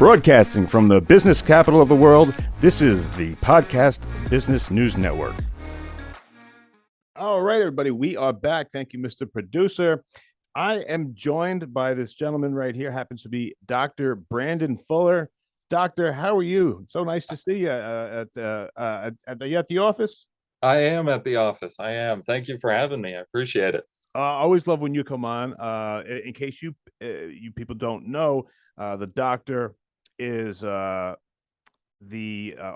Broadcasting from the business capital of the world, this is the Podcast Business News Network. All right, everybody, we are back. Thank you, Mr. Producer. I am joined by this gentleman right here, happens to be Dr. Brandon Fuller. Doctor, how are you? So nice to see you at the office. I am at the office. I am. Thank you for having me. I appreciate it. I always love when you come on. In case you people don't know, the doctor is the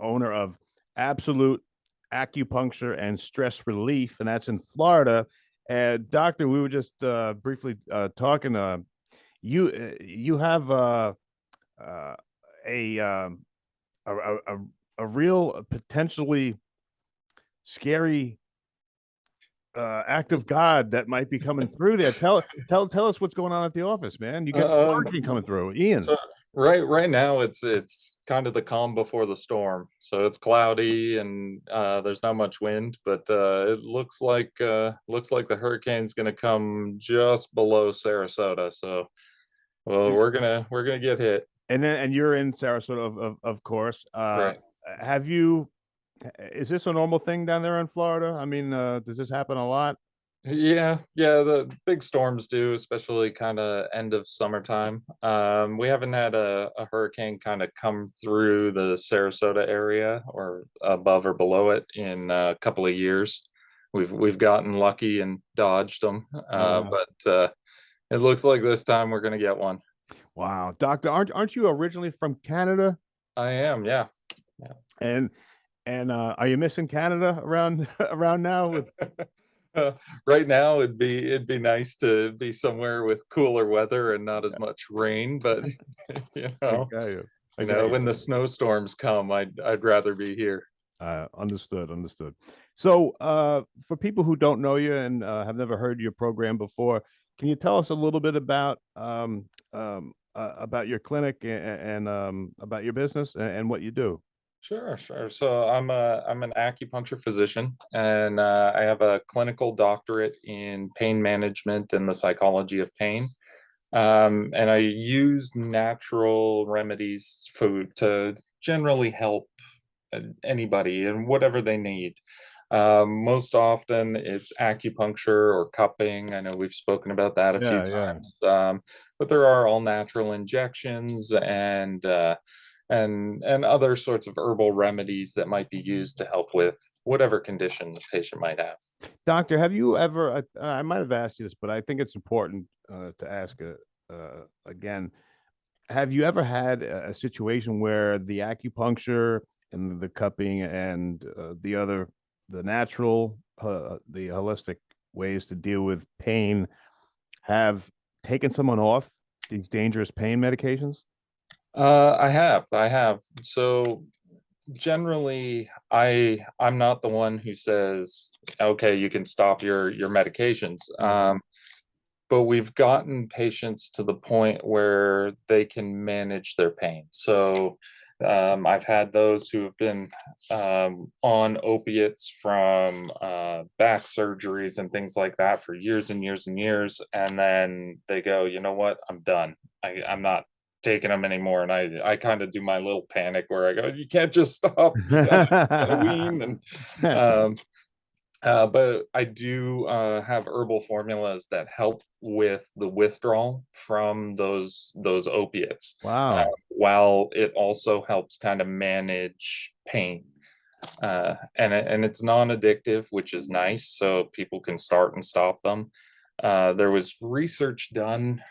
owner of Absolute Acupuncture and Stress Relief, and that's in Florida. And doctor, we were just briefly talking. You have a, um, a real potentially scary act of God that might be coming through there. Tell us what's going on at the office, man. You got hurricane coming through, Ian. So right now it's kind of the calm before the storm. So it's cloudy and there's not much wind, but it looks like the hurricane's going to come just below Sarasota. So well, we're gonna get hit. And you're in Sarasota, of course. Right. Have you? Is this a normal thing down there in Florida? I mean, does this happen a lot? Yeah, the big storms do, especially kind of end of summertime. We haven't had a hurricane kind of come through the Sarasota area or above or below it in a couple of years. We've gotten lucky and dodged them, Wow. but it looks like this time we're gonna get one. Wow, Doctor, aren't you originally from Canada? I am, yeah. And are you missing Canada around around now? With Right now, it'd be nice to be somewhere with cooler weather and not as much rain, but you I know. got you. You know, when the snowstorms come, I'd rather be here. Understood. So, for people who don't know you and have never heard your program before, can you tell us a little bit about your clinic and about your business and what you do? Sure. So I'm an acupuncture physician, and I have a clinical doctorate in pain management and the psychology of pain. And I use natural remedies food to generally help anybody and whatever they need. Most often it's acupuncture or cupping. I know we've spoken about that a few Yeah. times. But there are all natural injections and other sorts of herbal remedies that might be used to help with whatever condition the patient might have. Doctor, have you ever? I might have asked you this, but I think it's important to ask again. Have you ever had a situation where the acupuncture and the cupping and the natural, the holistic ways to deal with pain have taken someone off these dangerous pain medications? I have. So generally, I'm not the one who says, okay, you can stop your medications. But we've gotten patients to the point where they can manage their pain. So I've had those who have been on opiates from back surgeries and things like that for years and years and years. And then they go, you know what, I'm done. I'm not taking them anymore. And I kind of do my little panic where I go, you can't just stop. You gotta wean. And but I do have herbal formulas that help with the withdrawal from those opiates, Wow. while it also helps kind of manage pain. And it's non-addictive, which is nice, so people can start and stop them. There was research done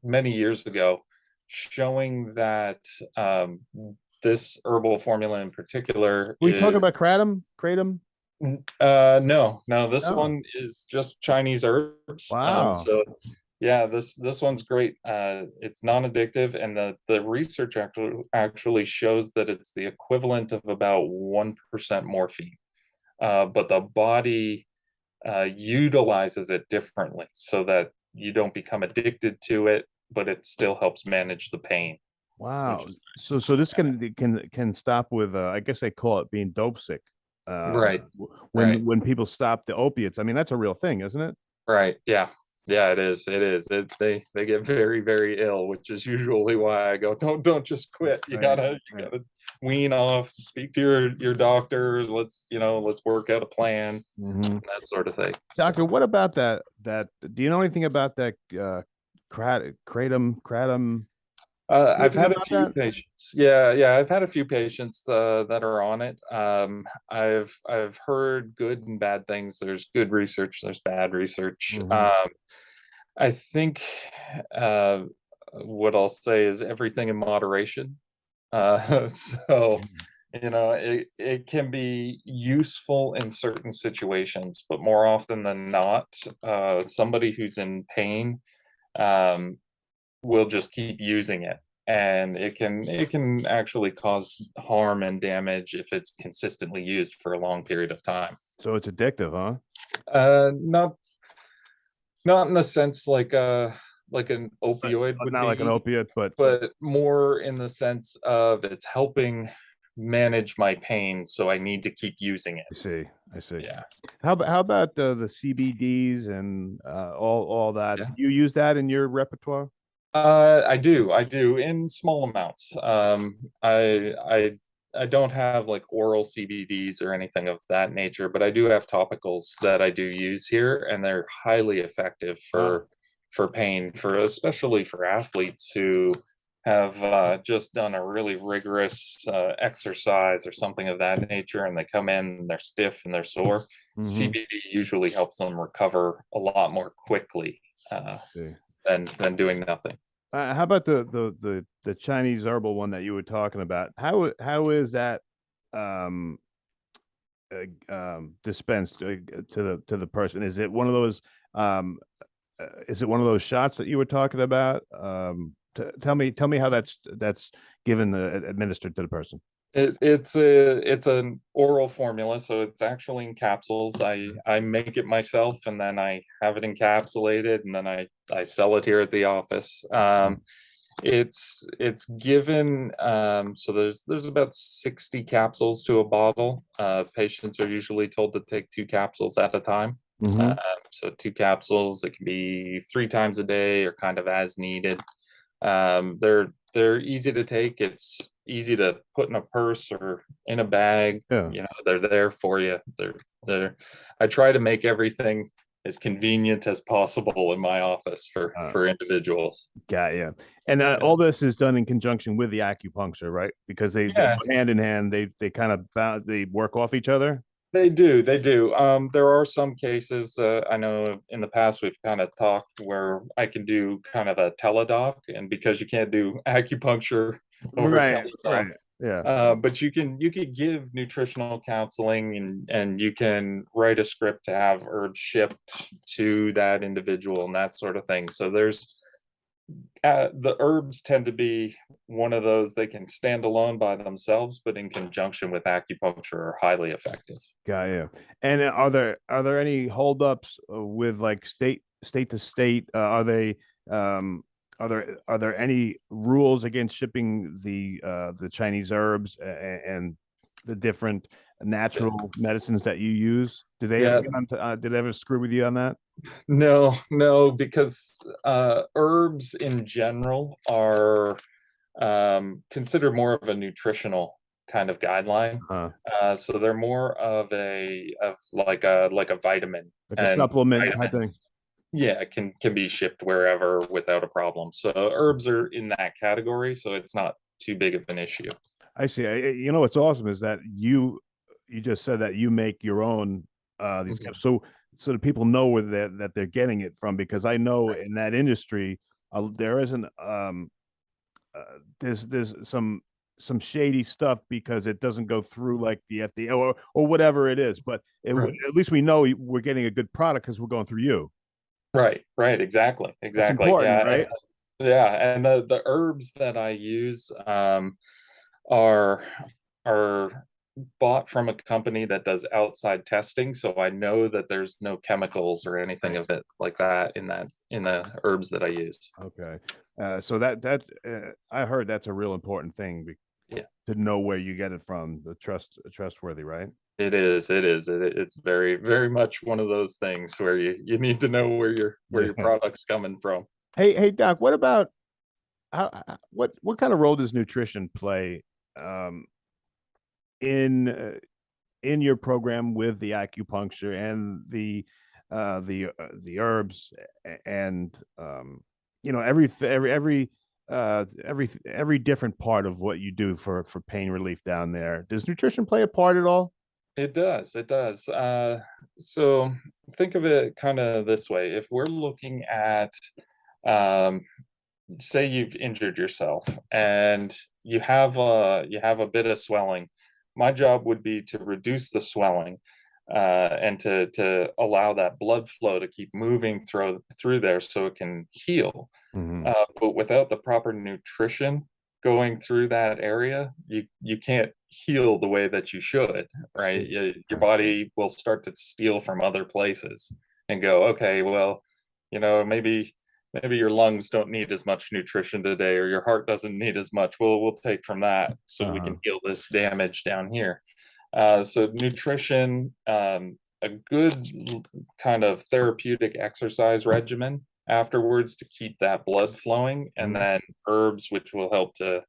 many years ago showing that this herbal formula in particular We talking is about kratom? no, this No. one is just Chinese herbs. Wow. So yeah, this one's great. It's non-addictive, and the research actually shows that it's the equivalent of about 1% morphine. But the body utilizes it differently so that you don't become addicted to it, but it still helps manage the pain, which Wow. is So this can stop with I guess they call it being dope sick. right, When right, people stop the opiates. I mean, that's a real thing, isn't it? right. Yeah. Yeah, it is. It is. They get very, very ill, which is usually why I go, don't just quit. Right, You right. gotta wean off, speak to your doctor. Let's work out a plan, Hmm. that sort of thing. So Doctor, what about that? Do you know anything about that kratom? I've Anything had a about few that? patients. Yeah, I've had a few patients that are on it. I've heard good and bad things. There's good research, there's bad research. Hmm. I think uh, what I'll say is everything in moderation. So, it can be useful in certain situations, but more often than not, somebody who's in pain um, will just keep using it. And it can actually cause harm and damage if it's consistently used for a long period of time. So it's addictive, huh? Not in the sense like an opioid would Not like an be, opiate, but but more in the sense of it's helping manage my pain, so I need to keep using it. I see. I see. Yeah. How about the CBDs and all that? Yeah. Do you use that in your repertoire? I do in small amounts. I don't have like oral CBDs or anything of that nature, but I do have topicals that I do use here, and they're highly effective Ah, for pain, for especially for athletes who have just done a really rigorous exercise or something of that nature, and they come in and they're stiff and they're sore. mm-hmm. CBD usually helps them recover a lot more quickly uh, See. than doing nothing. How about the Chinese herbal one that you were talking about? How is that um dispensed to the person? Is it one of those shots that you were talking about? Tell me how that's given administered to the person. It's an oral formula, so it's actually in capsules. I make it myself, and then I have it encapsulated, and then I sell it here at the office. It's given so there's about 60 capsules to a bottle. Patients are usually told to take two capsules at a time. Mm-hmm. So two capsules, it can be three times a day or kind of as needed. They're easy to take. It's easy to put in a purse or in a bag. Yeah. They're there for you. They're I try to make everything as convenient as possible in my office for Uh, for individuals. Got you. And Yeah. all this is done in conjunction with the acupuncture, right? Because they Yeah, go hand in hand. They kind of they work off each other. they do. They do. There are some cases, I know in the past we've kind of talked where I can do kind of a teledoc, and because you can't do acupuncture over Right. teledoc, Right. Yeah. but you could give nutritional counseling, and you can write a script to have herbs shipped to that individual and that sort of thing. So the herbs tend to be one of those, they can stand alone by themselves, but in conjunction with acupuncture are highly effective. Got you. And are there any holdups with like state to state? Um are there any rules against shipping the Chinese herbs and the different natural medicines that you use? Did they ever Yeah, did they ever screw with you on that? no, because herbs in general are considered more of a nutritional kind of guideline. Uh, So they're more of like a vitamin, like a and supplement type thing. vitamins, yeah, can be shipped wherever without a problem. So herbs are in that category, so it's not too big of an issue. I see. You know what's awesome is that you just said that you make your own these Mhm. gifts, so that people know where they're getting it from. Because I know Right. in that industry, there isn't there's some shady stuff because it doesn't go through like the FDA or whatever it is. But Right. at least we know we're getting a good product because we're going through you. Right, exactly, That's exactly. important, Yeah, right? and the herbs that I use are are bought from a company that does outside testing, so I know that there's no chemicals or anything of it like that in the herbs that I use. Okay. So that I heard that's a real important thing Yeah. to know where you get it from, the trustworthy, right? It is, it's very, very much one of those things where you need to know where your Yeah. product's coming from. Hey, Doc, what about what kind of role does nutrition play um, in in your program with the acupuncture and the herbs and every different part of what you do for pain relief down there? Does nutrition play a part at all? It does, it does. So think of it kind of this way. If we're looking at, um, say you've injured yourself and you have a bit of swelling, my job would be to reduce the swelling, and to allow that blood flow to keep moving through there so it can heal. Hmm. But without the proper nutrition going through that area, you can't heal the way that you should, right? Your body will start to steal from other places and go, okay, well, maybe your lungs don't need as much nutrition today, or your heart doesn't need as much. We'll take from that so we can Uh-huh. heal this damage down here. So nutrition, a good kind of therapeutic exercise regimen afterwards to keep that blood flowing, and Mhm. then herbs, which will help to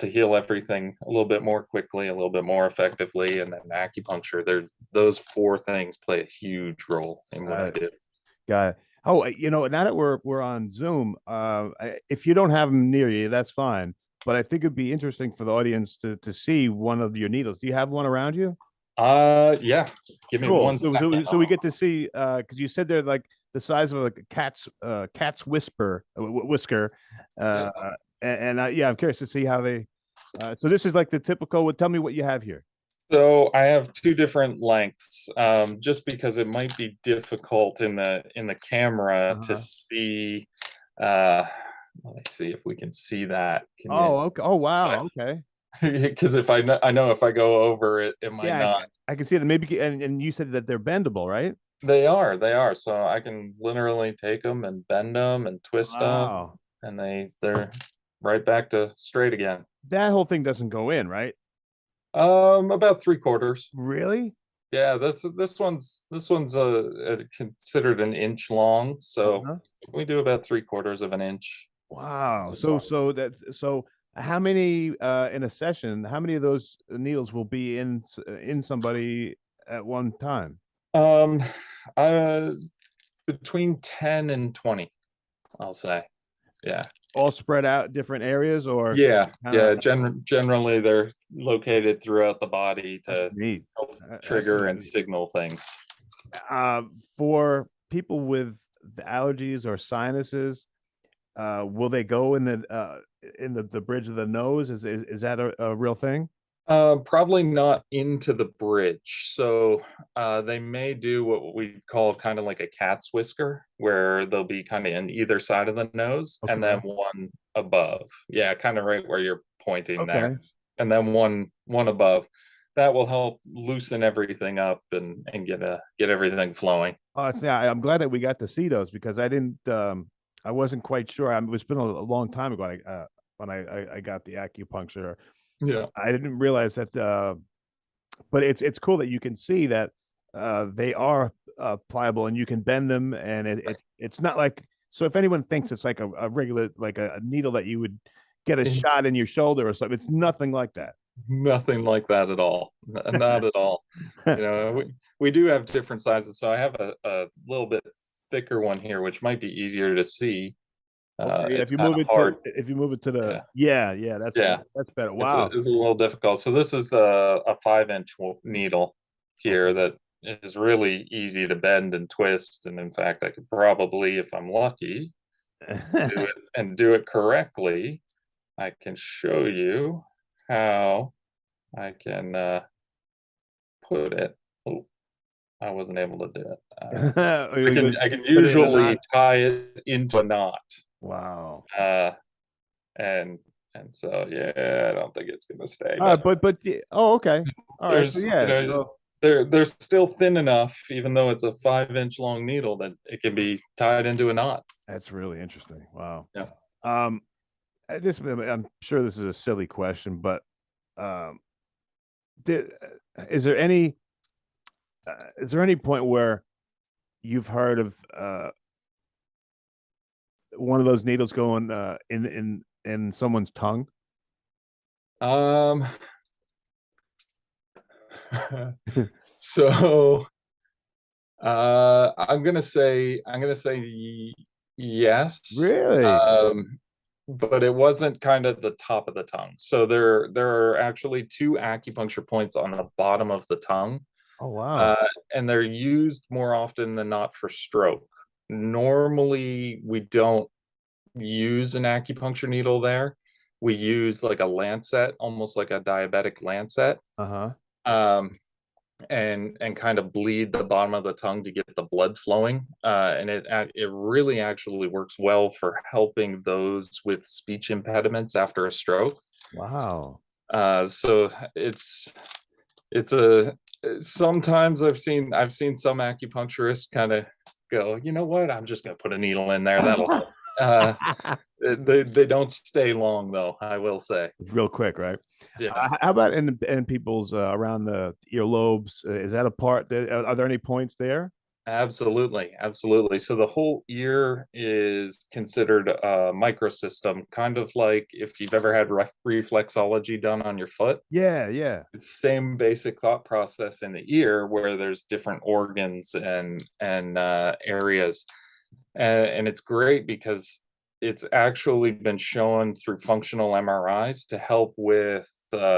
heal everything a little bit more quickly, a little bit more effectively, and then acupuncture. Those four things play a huge role in what I Uh, do. Got it. Oh, now that we're on Zoom, if you don't have them near you, that's fine. But I think it'd be interesting for the audience to see one of your needles. Do you have one around you? Yeah. Give me Cool. one So second. so we get to see because you said they're like the size of like a cat's whisker, uh, Yep. and yeah, I'm curious to see how they. So this is like the typical. Tell me what you have here. So I have two different lengths, just because it might be difficult in the camera to Uh-huh. see. Uh, let me see if we can see that. Can you? Oh, okay. Oh, wow. Okay. Because if I know if I go over it, it might Yeah, not. I can see that. Maybe, and you said that they're bendable, right? They are. So I can literally take them and bend them and twist them, Wow. and they're right back to straight again. That whole thing doesn't go in, right? About three quarters. Really? Yeah, this one's considered an inch long, so Uh-huh. we do about three quarters of an inch. Wow. So how many in a session, how many of those needles will be in somebody at one time? Um, uh, Between 10 and 20, I'll say. Yeah. All spread out different areas or Yeah, kind of yeah. Generally, they're located throughout the body that's to neat. help That's trigger really and neat. signal things. For people with the allergies or sinuses, will they go in the bridge of the nose? Is that a real thing? Probably not into the bridge. So they may do what we call kind of like a cat's whisker, where they'll be kind of in either side of the nose and then Okay. one above. Yeah, kind of right where you're pointing there. Okay. And then one above. That will help loosen everything up and get everything flowing. Yeah, I'm glad that we got to see those because I wasn't quite sure. It's been a long time ago when I got the acupuncture. Yeah. I didn't realize that, but it's cool that you can see that they are pliable and you can bend them, and it's not like so. If anyone thinks it's like a regular like a needle that you would get a shot in your shoulder or something, it's nothing like that. Nothing like that at all. Not at all. You know, we do have different sizes. So I have a little bit thicker one here, which might be easier to see. Okay, yeah, It's kind of hard. if you move it to the Yeah. yeah, Yeah. that's better. Wow. It's a little difficult. So this is a 5 inch needle here Okay. that is really easy to bend and twist. And in fact, I could probably, if I'm lucky, do it correctly. I can show you how I can put it. Oh, I wasn't able to do it. You go I can put it in a knot. usually tie it into a knot, Wow. uh, and so yeah, I don't think it's gonna stay. All right, But oh, okay. All right. So there's yeah, so they're still thin enough, even though it's a 5 inch long needle, that it can be tied into a knot. that's really interesting. Wow. Yeah. Um, I'm sure this is a silly question, but um, Did, is there any is there any point where you've heard of one of those needles going in someone's tongue? Um, so I'm gonna say yes. Really? But it wasn't kind of the top of the tongue. So there are actually two acupuncture points on the bottom of the tongue, Oh wow. uh, and they're used more often than not for stroke. Normally, we don't use an acupuncture needle there. We use like a lancet, almost like a diabetic lancet. Uh-huh. Um, and kind of bleed the bottom of the tongue to get the blood flowing. And it really actually works well for helping those with speech impediments after a stroke. Wow. So it's a sometimes I've seen some acupuncturists kind of go, you know what, I'm just gonna put a needle in there. That'll help. Uh, they don't stay long though, I will say. Real quick, right? Yeah. How about in people's around the earlobes? Is that a part? Are there any points there? Absolutely, absolutely. So the whole ear is considered a microsystem, kind of like if you've ever had reflexology done on your foot. Yeah, yeah. It's the same basic thought process in the ear, where there's different organs and areas, and it's great because it's actually been shown through functional MRIs to help with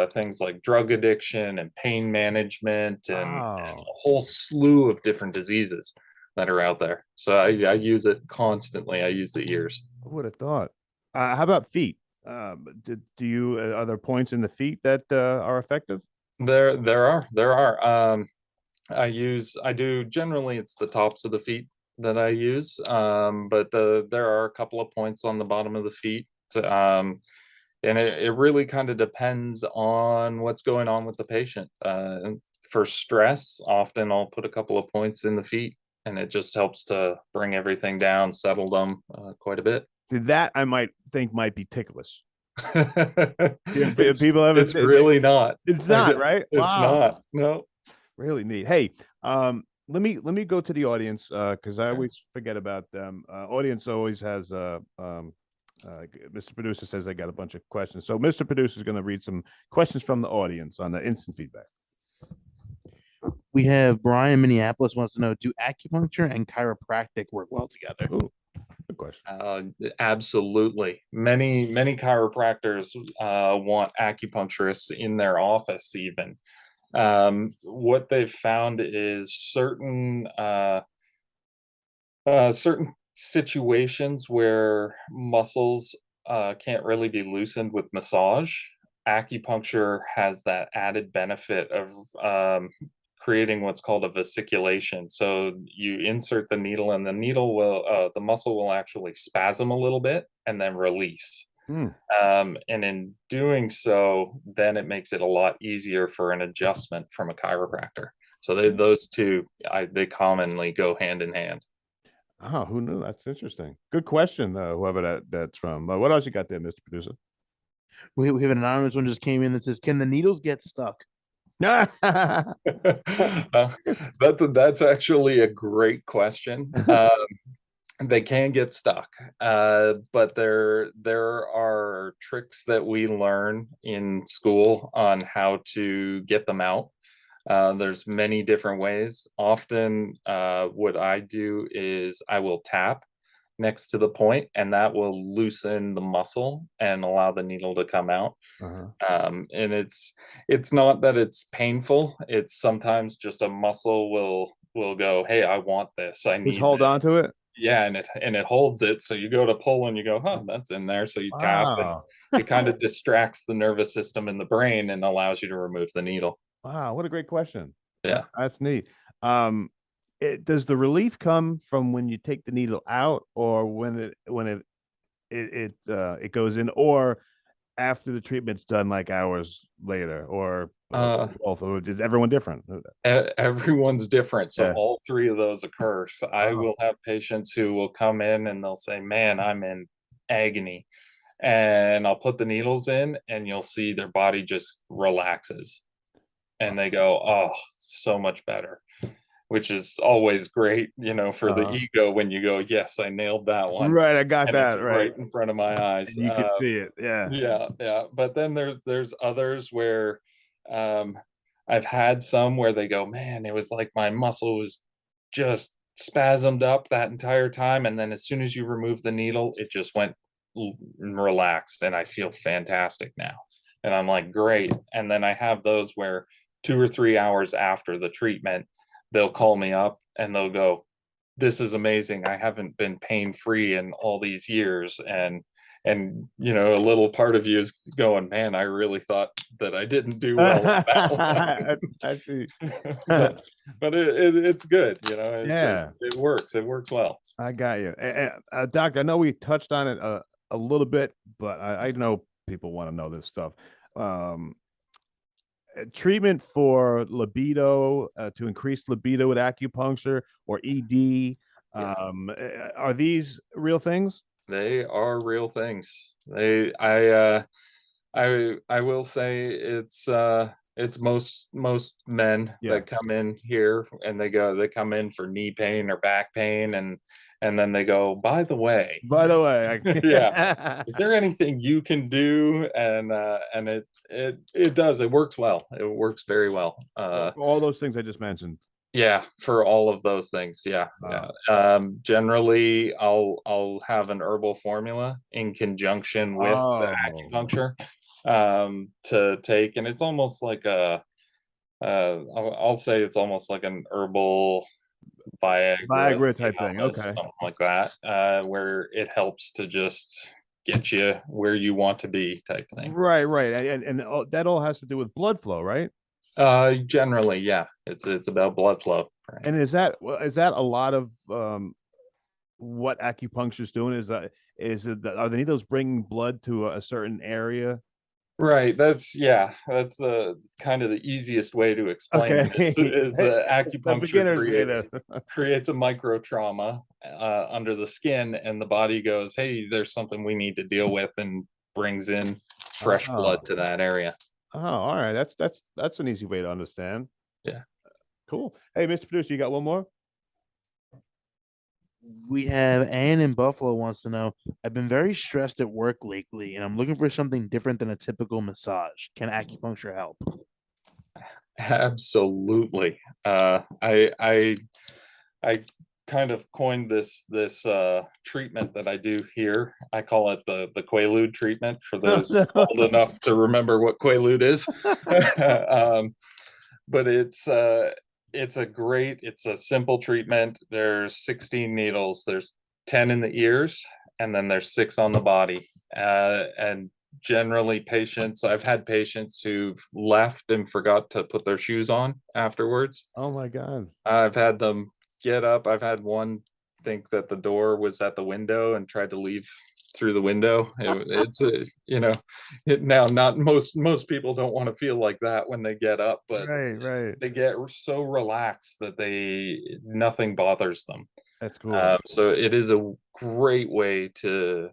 things like drug addiction and pain management and a Wow. whole slew of different diseases that are out there. So I use it constantly. I use the ears. Who would have thought? How about feet? Do you are there points in the feet that are effective? There are. I do generally it's the tops of the feet that I use. But there are a couple of points on the bottom of the feet. And it really kind of depends on what's going on with the patient. And for stress, often I'll put a couple of points in the feet, and it just helps to bring everything down, settle them quite a bit. See, that I might think might be ticklish. Yeah, it's people have it's really not. it's not right. It's Wow, not. No. really neat. Hey, let me go to the audience because I Okay. always forget about them. Audience always has Mr. Producer says I got a bunch of questions. So Mr. Producer is going to read some questions from the audience on the instant feedback. We have Brian Minneapolis wants to know, do acupuncture and chiropractic work well together? Ooh, good question. Absolutely. Many chiropractors want acupuncturists in their office even. What they've found is certain situations where muscles can't really be loosened with massage. Acupuncture has that added benefit of creating what's called a vesiculation. So you insert the needle, and the muscle will actually spasm a little bit and then release. Hmm. And in doing so, then it makes it a lot easier for an adjustment from a chiropractor. So those two, they commonly go hand in hand. Oh, who knew? That's interesting. Good question, whoever that's from. What else you got there, Mr. Producer? We have an anonymous one just came in that says, can the needles get stuck? That's actually a great question. They can get stuck, but there are tricks that we learn in school on how to get them out. There's many different ways. Often, what I do is I will tap next to the point, and that will loosen the muscle and allow the needle to come out. Uh-huh. And it's not that it's painful. It's sometimes just a muscle will go, hey, I want this. I Just need hold this. on to it. Yeah, and it holds it. So you go to pull and you go, huh, that's in there. So you tap, and Wow. it kind of distracts the nervous system in the brain and allows you to remove the needle. Wow, what a great question. Yeah. That's neat. Um, does the relief come from when you take the needle out, or when it goes in, or after the treatment's done, like hours later, or Uh, both, or is everyone different? Everyone's different. So Yeah. all three of those occur. So I Wow. will have patients who will come in and they'll say, man, I'm in agony. And I'll put the needles in, and you'll see their body just relaxes. and they go, oh, so much better, which is always great, for the ego when you go, yes, I nailed that one. Right, I got And it's that right. right in front of my eyes. And you can see it. Yeah. Yeah. But then there's others where um I've had some where they go, man, it was like my muscle was just spasmed up that entire time. And then as soon as you remove the needle, it just went relaxed and I feel fantastic now. And I'm like, great. And then I have those where 2 or 3 hours after the treatment, they'll call me up and they'll go, this is amazing. I haven't been pain free in all these years. And a little part of you is going, man, I really thought that I didn't do well on that I see. one. but it's good, Yeah. it works well. I got you. Doc, I know we touched on it a little bit, but I know people want to know this stuff. Treatment for libido, to increase libido with acupuncture or ED. Yeah. Are these real things? They are real things. I will say it's most men Yeah. that come in here and they come in for knee pain or back pain, and then they go, by the way, By the way, yeah, is there anything you can do? And it does. It works well. It works very well. all those things I just mentioned. Yeah, for all of those things. Yeah. Wow. Generally, I'll have an herbal formula in conjunction with the Oh, acupuncture to take, and it's almost like I'll say it's almost like an herbal Viagra type thing. Okay. something like that, where it helps to just get you where you want to be, type thing. Right, right. And that all has to do with blood flow, right? Generally, yeah, it's about blood flow. Right? And is that a lot of what acupuncture is doing? Are the needles bringing blood to a certain area? Right. That's the kind of the easiest way to explain it Okay. is the The acupuncture beginners way to creates a micro trauma under the skin, and the body goes, hey, there's something we need to deal with, and brings in fresh blood Oh, to that area. all right. That's an easy way to understand. Yeah. Cool. Hey, Mr. Producer, you got one more? We have Ann in Buffalo wants to know, I've been very stressed at work lately and I'm looking for something different than a typical massage. Can acupuncture help? Absolutely. I kind of coined this treatment that I do here. I call it the Quaalude treatment, for those old enough to remember what Quaalude is. But it's a simple treatment. There's 16 needles. There's 10 in the ears, and then there's 6 on the body. And generally I've had patients who've left and forgot to put their shoes on afterwards. Oh my God. I've had them get up. I've had one think that the door was at the window and tried to leave through the window. Now, not most people don't want to feel like that when they get up, but Right. they get so relaxed that nothing bothers them. That's cool. So it is a great way to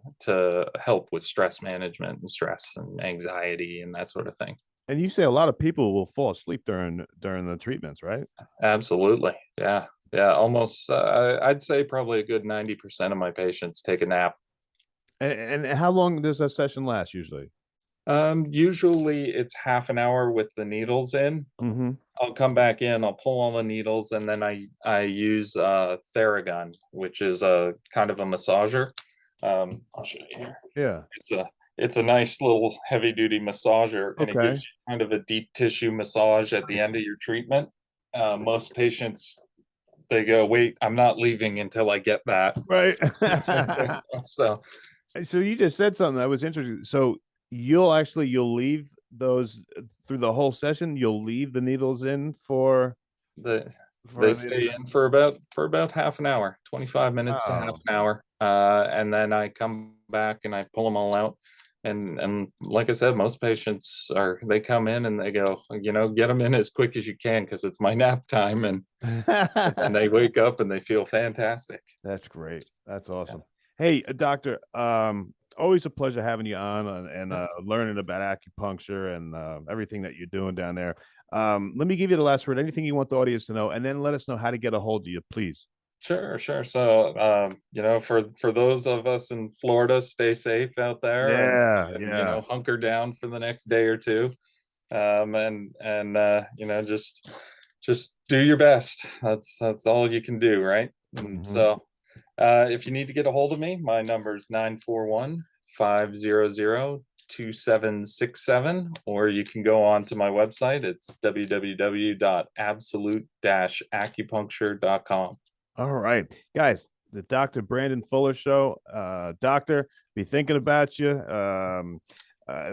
help with stress management and stress and anxiety and that sort of thing. And you say a lot of people will fall asleep during the treatments, right? Absolutely. Yeah. Almost, I'd say probably a good 90% of my patients take a nap. And how long does a session last usually? Usually it's half an hour with the needles in. Mm-hmm. I'll come back in, I'll pull all the needles, and then I use Theragun, which is a kind of a massager. I'll show you here. Yeah. It's a nice little heavy duty massager, and it Okay. gives you kind of a deep tissue massage at the end of your treatment. Most patients, they go, wait, I'm not leaving until I get that. Right. So You just said something that was interesting. So you'll leave those through the whole session. You'll leave the needles in they stay in for about half an hour, 25 minutes to half an hour. And then I come back and I pull them all out. And like I said, most patients they come in and they go, get them in as quick as you can, because it's my nap time. And they wake up and they feel fantastic. That's great. That's awesome. Hey, doctor, always a pleasure having you on and learning about acupuncture and everything that you're doing down there. Let me give you the last word. Anything you want the audience to know, and then let us know how to get a hold of you, please. Sure, sure. So, for those of us in Florida, stay safe out there, Yeah. hunker down for the next day or two, just do your best. That's all you can do, right? And Mhm. so, if you need to get a hold of me, my number is 941-500-2767, or you can go on to my website. It's www.absolute-acupuncture.com. All right, guys, the Dr. Brandon Fuller Show. Doctor, be thinking about you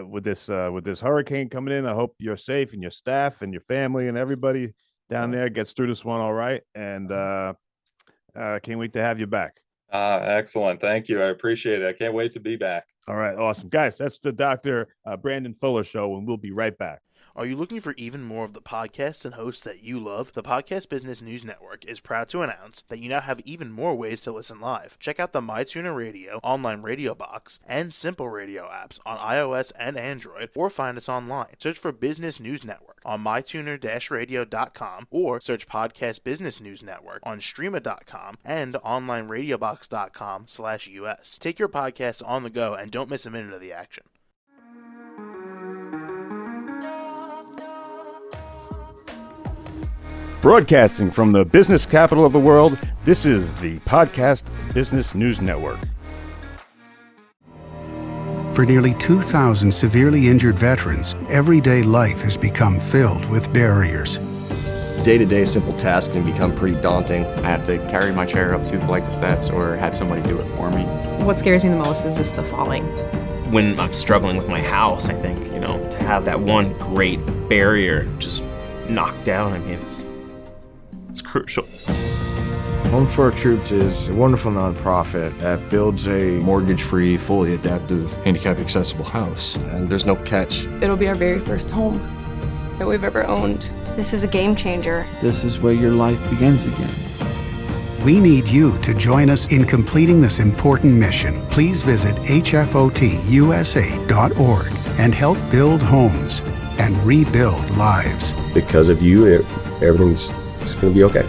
with this hurricane coming in. I hope you're safe and your staff and your family and everybody down there gets through this one all right. And can't wait to have you back. Excellent. Thank you. I appreciate it. I can't wait to be back. All right, awesome. Guys, that's the Dr. Brandon Fuller Show, and we'll be right back. Are you looking for even more of the podcasts and hosts that you love? The Podcast Business News Network is proud to announce that you now have even more ways to listen live. Check out the MyTuner Radio, online radio box, and Simple Radio apps on iOS and Android, or find us online. Search for Business News Network on mytuner-radio.com, or search Podcast Business News Network on streama.com and onlineradiobox.com/US. Take your podcast on the go and don't miss a minute of the action. Broadcasting from the business capital of the world, this is the Podcast Business News Network. For nearly 2,000 severely injured veterans, everyday life has become filled with barriers. Day-to-day simple tasks can become pretty daunting. I have to carry my chair up 2 flights of steps or have somebody do it for me. What scares me the most is just the falling. When I'm struggling with my house, I think, to have that one great barrier just knocked down, it's crucial. Home for Our Troops is a wonderful nonprofit that builds a Mortgage-free, fully adaptive, handicap-accessible house. And there's no catch. It'll be our very first home that we've ever owned. This is a game changer. This is where your life begins again. We need you to join us in completing this important mission. Please visit hfotusa.org and help build homes and rebuild lives. Because of you, everything's going to be okay.